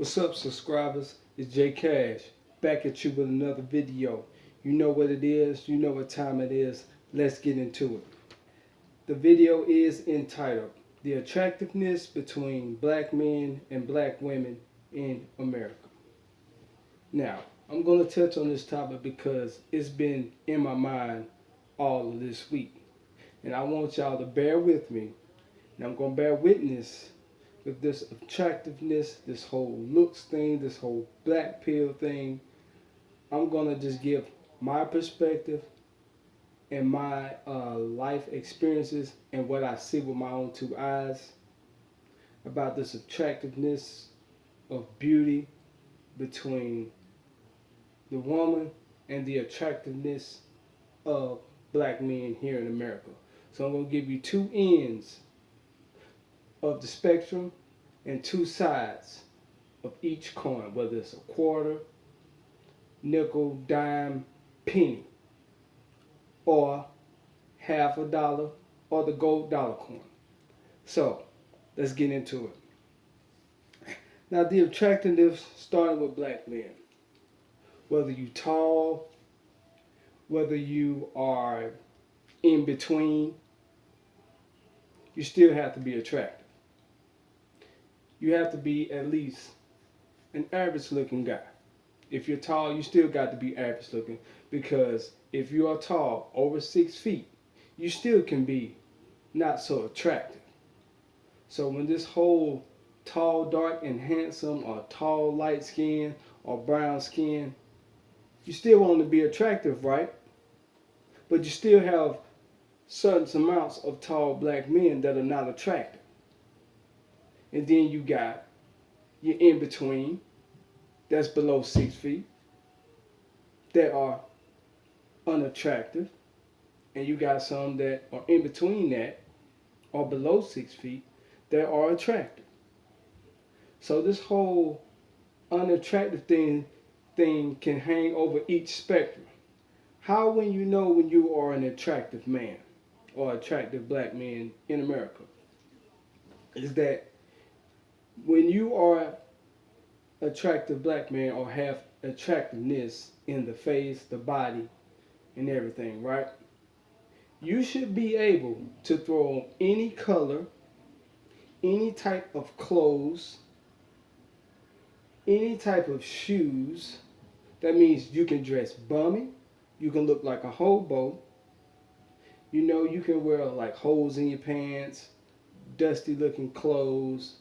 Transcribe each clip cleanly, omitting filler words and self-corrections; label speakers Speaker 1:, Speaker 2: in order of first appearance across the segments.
Speaker 1: What's up, subscribers? It's J Cash back at you with another video. You know what it is, you know what time it is. Let's get into it. The video is entitled The Attractiveness Between Black Men and Black Women in America. Now, I'm going to touch on this topic because it's been in my mind all of this week. And I want y'all to bear with me. And I'm going to bear witness with this attractiveness, this whole looks thing, this whole black pill thing. I'm gonna just give my perspective and my life experiences and what I see with my own two eyes about this attractiveness of beauty between the woman and the attractiveness of black men here in America. So I'm gonna give you two ends of the spectrum and two sides of each coin, whether it's a quarter, nickel, dime, penny, or half a dollar, or the gold dollar coin. So let's get into it. Now, the attractiveness starting with black men. Whether you tall, whether you are in between, you still have to be attractive. You have to be at least an average looking guy. If you're tall, you still got to be average looking, because if you are tall, over 6 feet, you still can be not so attractive. So when this whole tall, dark, and handsome, or tall, light skin, or brown skin, you still want to be attractive, right? But you still have certain amounts of tall black men that are not attractive. And then you got your in between, that's below 6 feet, that are unattractive, and you got some that are in between that or below 6 feet that are attractive. So this whole unattractive thing can hang over each spectrum. How when you know when you are an attractive man or attractive black man in America is that when you are attractive black man or have attractiveness in the face, the body, and everything, right? You should be able to throw on any color, any type of clothes, any type of shoes. That means you can dress bummy, you can look like a hobo, you can wear like holes in your pants, dusty looking clothes,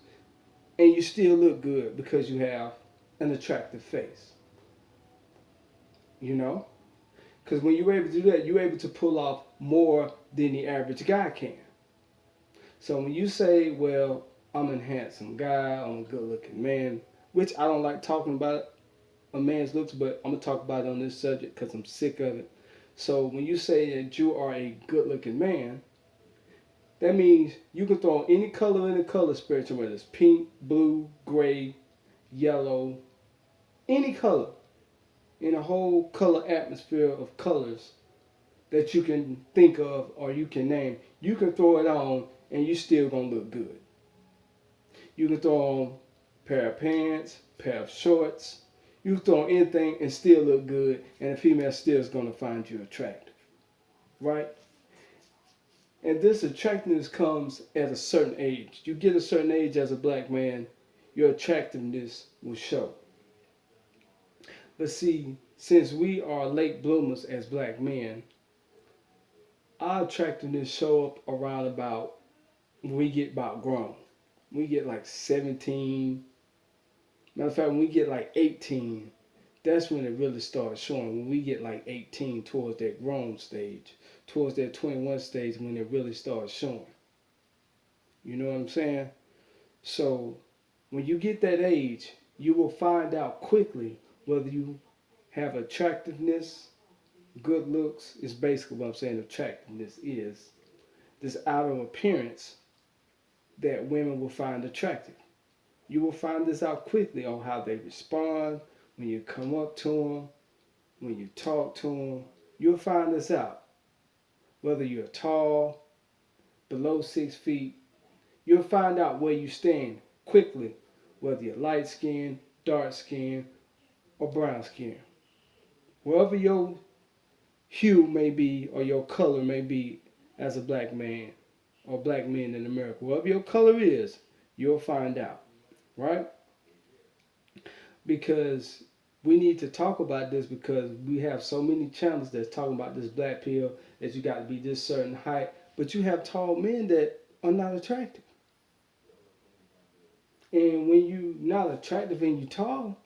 Speaker 1: and you still look good because you have an attractive face. You know? Because when you're able to do that, you're able to pull off more than the average guy can. So when you say, well, I'm a handsome guy, I'm a good looking man, which I don't like talking about a man's looks, but I'm going to talk about it on this subject because I'm sick of it. So when you say that you are a good looking man, that means you can throw any color in the color spectrum, whether it's pink, blue, gray, yellow, any color in a whole color atmosphere of colors that you can think of or you can name. You can throw it on and you still gonna look good. You can throw on a pair of pants, pair of shorts. You can throw on anything and still look good, and a female still is gonna find you attractive, right? And this attractiveness comes at a certain age. You get a certain age as a black man, your attractiveness will show. But see, since we are late bloomers as black men, our attractiveness show up around about when we get about grown. We get like 17. Matter of fact, when we get like 18, that's when it really starts showing. When we get like 18 towards that grown stage, towards that 21 stage, when it really starts showing. You know what I'm saying? So when you get that age, you will find out quickly whether you have attractiveness, good looks is basically what I'm saying attractiveness is. This outer appearance that women will find attractive. You will find this out quickly on how they respond when you come up to them, when you talk to them. You'll find this out. Whether you're tall, below 6 feet, you'll find out where you stand quickly. Whether you're light skinned, dark skin, or brown skin. Wherever your hue may be or your color may be as a black man or black men in America, wherever your color is, you'll find out, right? Because we need to talk about this because we have so many channels that's talking about this black pill that you got to be this certain height, but you have tall men that are not attractive. And when you not attractive and you tall,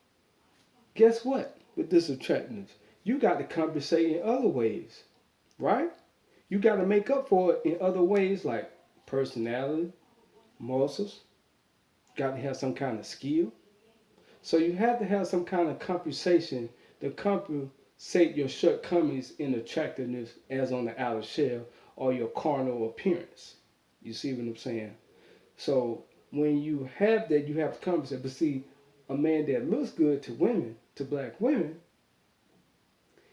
Speaker 1: guess what? With this attractiveness, you got to compensate in other ways, right? You got to make up for it in other ways like personality, muscles, got to have some kind of skill. So you have to have some kind of compensation to compensate your shortcomings in attractiveness as on the outer shell or your carnal appearance. You see what I'm saying? So when you have that, you have to compensate. But see, a man that looks good to women, to black women,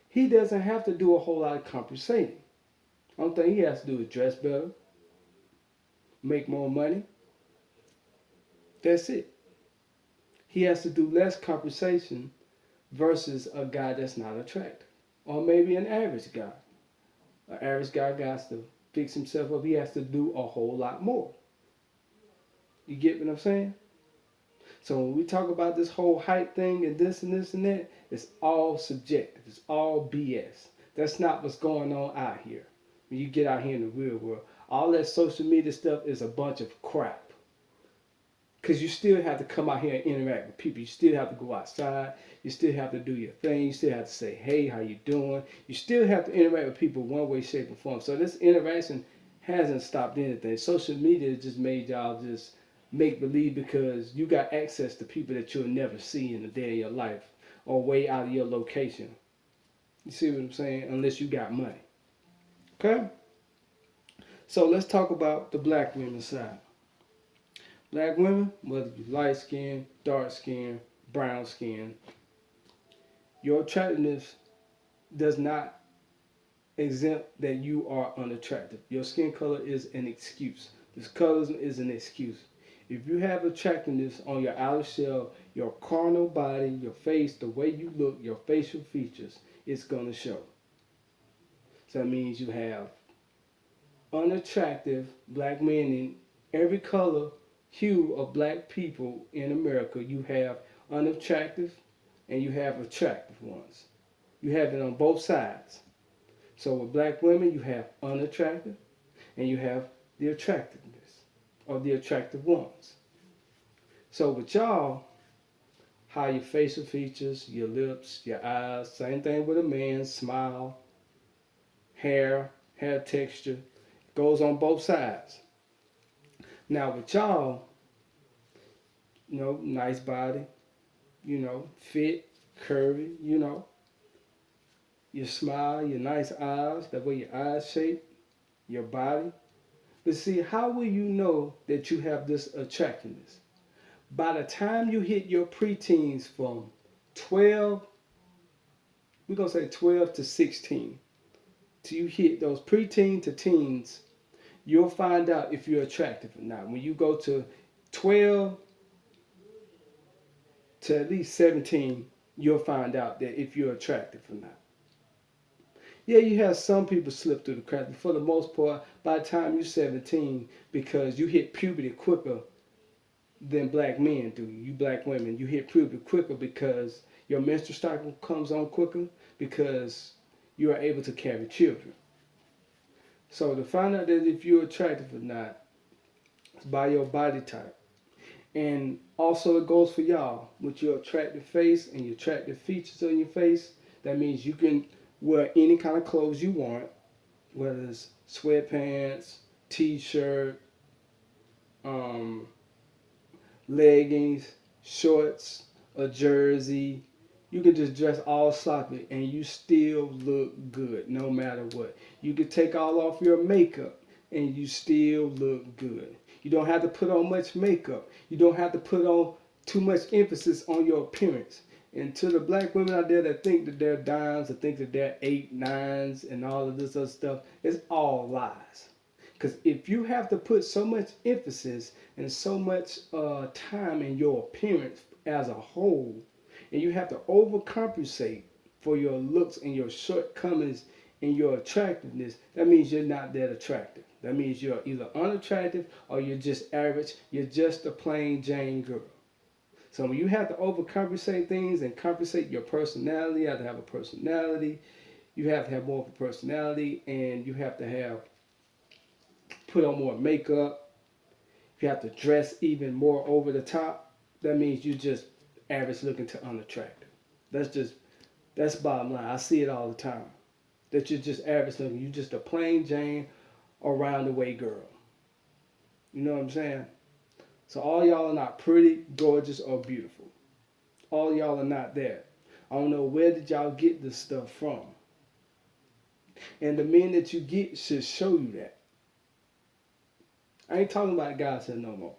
Speaker 1: he doesn't have to do a whole lot of compensating. Only thing he has to do is dress better, make more money. That's it. He has to do less compensation versus a guy that's not attractive. Or maybe an average guy. An average guy has to fix himself up. He has to do a whole lot more. You get what I'm saying? So when we talk about this whole height thing and this and this and that, it's all subjective. It's all BS. That's not what's going on out here. When you get out here in the real world, all that social media stuff is a bunch of crap. Because you still have to come out here and interact with people. You still have to go outside. You still have to do your thing. You still have to say, hey, how you doing? You still have to interact with people one way, shape, or form. So this interaction hasn't stopped anything. Social media just made y'all just make believe because you got access to people that you'll never see in a day of your life or way out of your location. You see what I'm saying? Unless you got money. Okay? So let's talk about the black women's side. Black women, whether you light skin, dark skin, brown skin, your attractiveness does not exempt that you are unattractive. Your skin color is an excuse. This colorism is an excuse. If you have attractiveness on your outer shell, your carnal body, your face, the way you look, your facial features, it's going to show. So that means you have unattractive black men in every color hue of black people in America. You have unattractive and you have attractive ones. You have it on both sides. So with black women, you have unattractive and you have the attractiveness or the attractive ones. So with y'all, how your facial features, your lips, your eyes, same thing with a man, smile, hair texture, goes on both sides. Now with y'all, nice body, fit, curvy, your smile, your nice eyes, the way your eyes shape, your body. But see, how will you know that you have this attractiveness? By the time you hit your preteens from 12, we're going to say 12 to 16, till you hit those preteen to teens, you'll find out if you're attractive or not. When you go to 12 to at least 17, you'll find out that if you're attractive or not. Yeah, you have some people slip through the cracks, but for the most part, by the time you're 17, because you hit puberty quicker than black men do. You black women, you hit puberty quicker because your menstrual cycle comes on quicker because you are able to carry children. So to find out that if you're attractive or not, it's by your body type. And also it goes for y'all. With your attractive face and your attractive features on your face, that means you can wear any kind of clothes you want, whether it's sweatpants, t-shirt, leggings, shorts, a jersey. You can just dress all sloppy and you still look good no matter what. You can take all off your makeup and you still look good. You don't have to put on much makeup. You don't have to put on too much emphasis on your appearance. And to the black women out there that think that they're dimes, that think that they're 8, 9s, and all of this other stuff, it's all lies. Because if you have to put so much emphasis and so much time in your appearance as a whole, and you have to overcompensate for your looks and your shortcomings and your attractiveness, that means you're not that attractive. That means you're either unattractive or you're just average. You're just a plain Jane girl. So when you have to overcompensate things and compensate your personality, you have to have a personality. You have to have more of a personality, and you have to have put on more makeup. You have to dress even more over the top. That means you just average looking to unattractive. That's bottom line. I see it all the time. That you're just average looking. You're just a plain Jane around the way girl. You know what I'm saying? So all y'all are not pretty, gorgeous, or beautiful. All y'all are not there. I don't know where did y'all get this stuff from. And the men that you get should show you that. I ain't talking about guys here no more.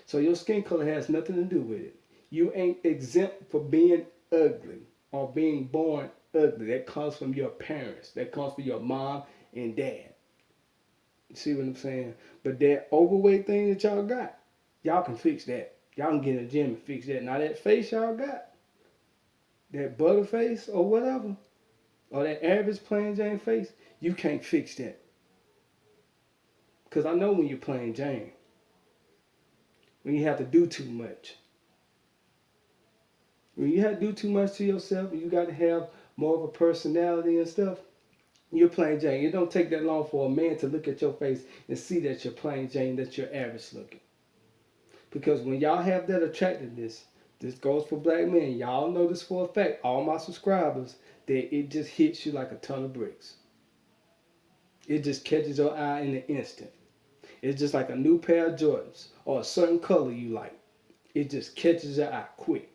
Speaker 1: So your skin color has nothing to do with it. You ain't exempt for being ugly or being born ugly. That comes from your parents. That comes from your mom and dad. You see what I'm saying? But that overweight thing that y'all got, y'all can fix that. Y'all can get in the gym and fix that. Now that face y'all got, that butter face or whatever, or that average plain Jane face, you can't fix that. Because I know when you're plain Jane, when you have to do too much. When you have to do too much to yourself and you got to have more of a personality and stuff, you're plain Jane. It don't take that long for a man to look at your face and see that you're plain Jane, that you're average looking. Because when y'all have that attractiveness, this goes for black men. Y'all know this for a fact, all my subscribers, that it just hits you like a ton of bricks. It just catches your eye in an instant. It's just like a new pair of Jordans or a certain color you like. It just catches your eye quick.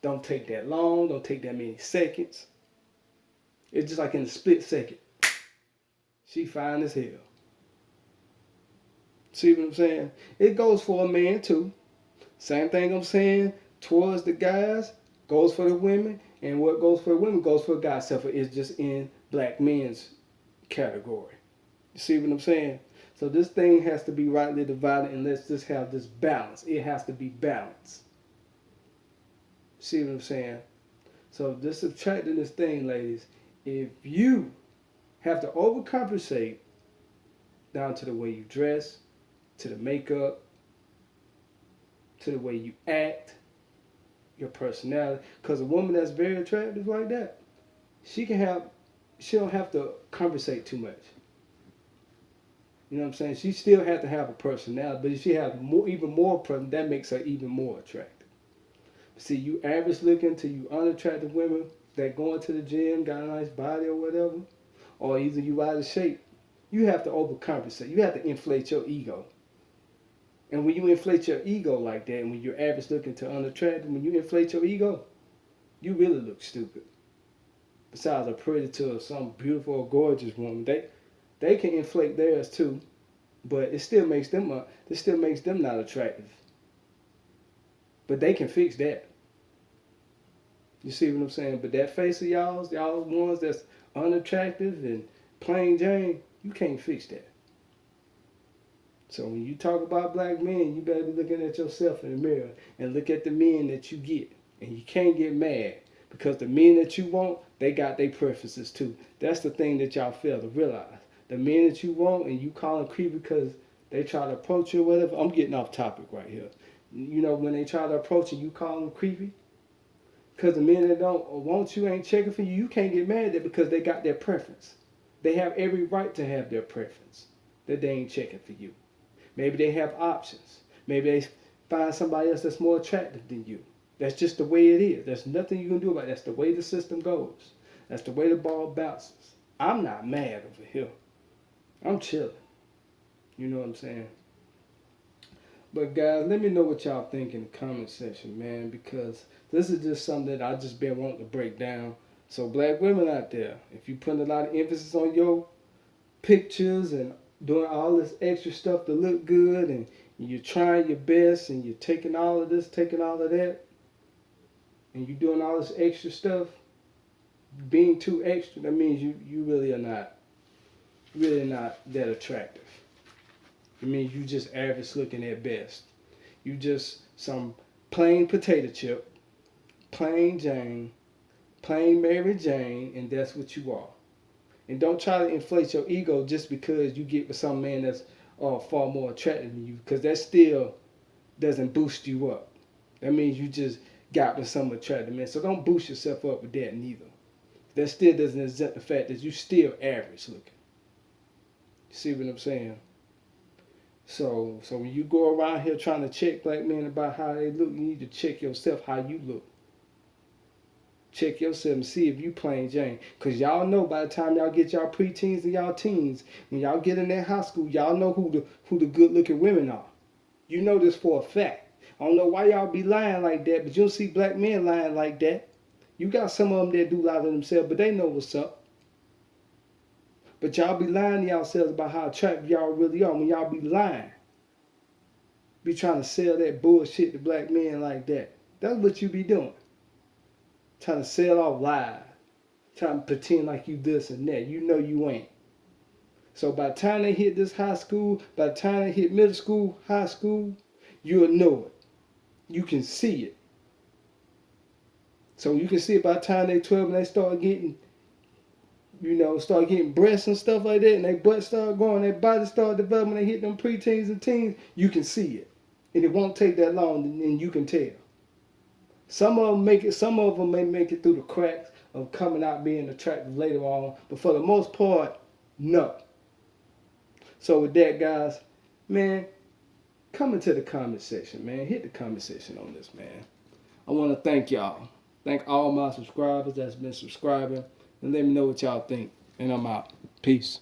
Speaker 1: Don't take that long. Don't take that many seconds. It's just like in a split second. She fine as hell. See what I'm saying? It goes for a man too. Same thing I'm saying towards the guys goes for the women, and what goes for the women goes for the guys. Except for it's just in black men's category. You see what I'm saying? So this thing has to be rightly divided, and let's just have this balance. It has to be balanced. See what I'm saying? So this attractiveness thing, ladies, if you have to overcompensate down to the way you dress, to the makeup, to the way you act, your personality, because a woman that's very attractive like that, she don't have to compensate too much. You know what I'm saying? She still has to have a personality, but if she has even more person, that makes her even more attractive. See, you average looking to you unattractive women that going to the gym, got a nice body or whatever, or either you out of shape, you have to overcompensate. You have to inflate your ego. And when you inflate your ego like that, and when you're average looking to unattractive, when you inflate your ego, you really look stupid. Besides a predator or some beautiful or gorgeous woman, they can inflate theirs too, but it still makes them not attractive. But they can fix that. You see what I'm saying? But that face of y'all ones that's unattractive and plain Jane, you can't fix that. So when you talk about black men, you better be looking at yourself in the mirror and look at the men that you get. And you can't get mad because the men that you want, they got their preferences too. That's the thing that y'all fail to realize. The men that you want and you call them creepy because they try to approach you or whatever. I'm getting off topic right here. You know, when they try to approach you, you call them creepy. Because the men that don't want you ain't checking for you, you can't get mad at them because they got their preference. They have every right to have their preference that they ain't checking for you. Maybe they have options. Maybe they find somebody else that's more attractive than you. That's just the way it is. There's nothing you can do about it. That's the way the system goes. That's the way the ball bounces. I'm not mad over here. I'm chilling. You know what I'm saying? But guys, let me know what y'all think in the comment section, man, because this is just something that I just been wanting to break down. So black women out there, if you putting a lot of emphasis on your pictures and doing all this extra stuff to look good, and you're trying your best, and you're taking all of this, taking all of that, and you're doing all this extra stuff, being too extra, that means you really are not that attractive. It means you just average looking at best. You just some plain potato chip, plain Jane, plain Mary Jane, and that's what you are. And don't try to inflate your ego just because you get with some man that's far more attractive than you, because that still doesn't boost you up. That means you just got with some attractive man. So don't boost yourself up with that neither. That still doesn't exempt the fact that you still average looking. You see what I'm saying? So when you go around here trying to check black men about how they look, you need to check yourself how you look. Check yourself and see if you plain Jane. Because y'all know by the time y'all get y'all preteens and y'all teens, when y'all get in that high school, y'all know who the good looking women are. You know this for a fact. I don't know why y'all be lying like that, but you don't see black men lying like that. You got some of them that do lie to themselves, but they know what's up. But y'all be lying to yourselves about how attractive y'all really are when y'all be lying. Be trying to sell that bullshit to black men like that. That's what you be doing. Trying to sell off lies. Trying to pretend like you this and that. You know you ain't. So by the time they hit this high school, by the time they hit middle school, high school, you'll know it. You can see it. So you can see it by the time they 12 and they start getting, start getting breasts and stuff like that, and their butt start growing, their body start developing, they hit them preteens and teens, you can see it. And it won't take that long, and you can tell. Some of them make it, some of them may make it through the cracks of coming out being attractive later on, but for the most part, no. So with that, guys, man, come into the comment section, man. Hit the comment section on this, man. I want to thank y'all. Thank all my subscribers that's been subscribing, and let me know what y'all think. And I'm out. Peace.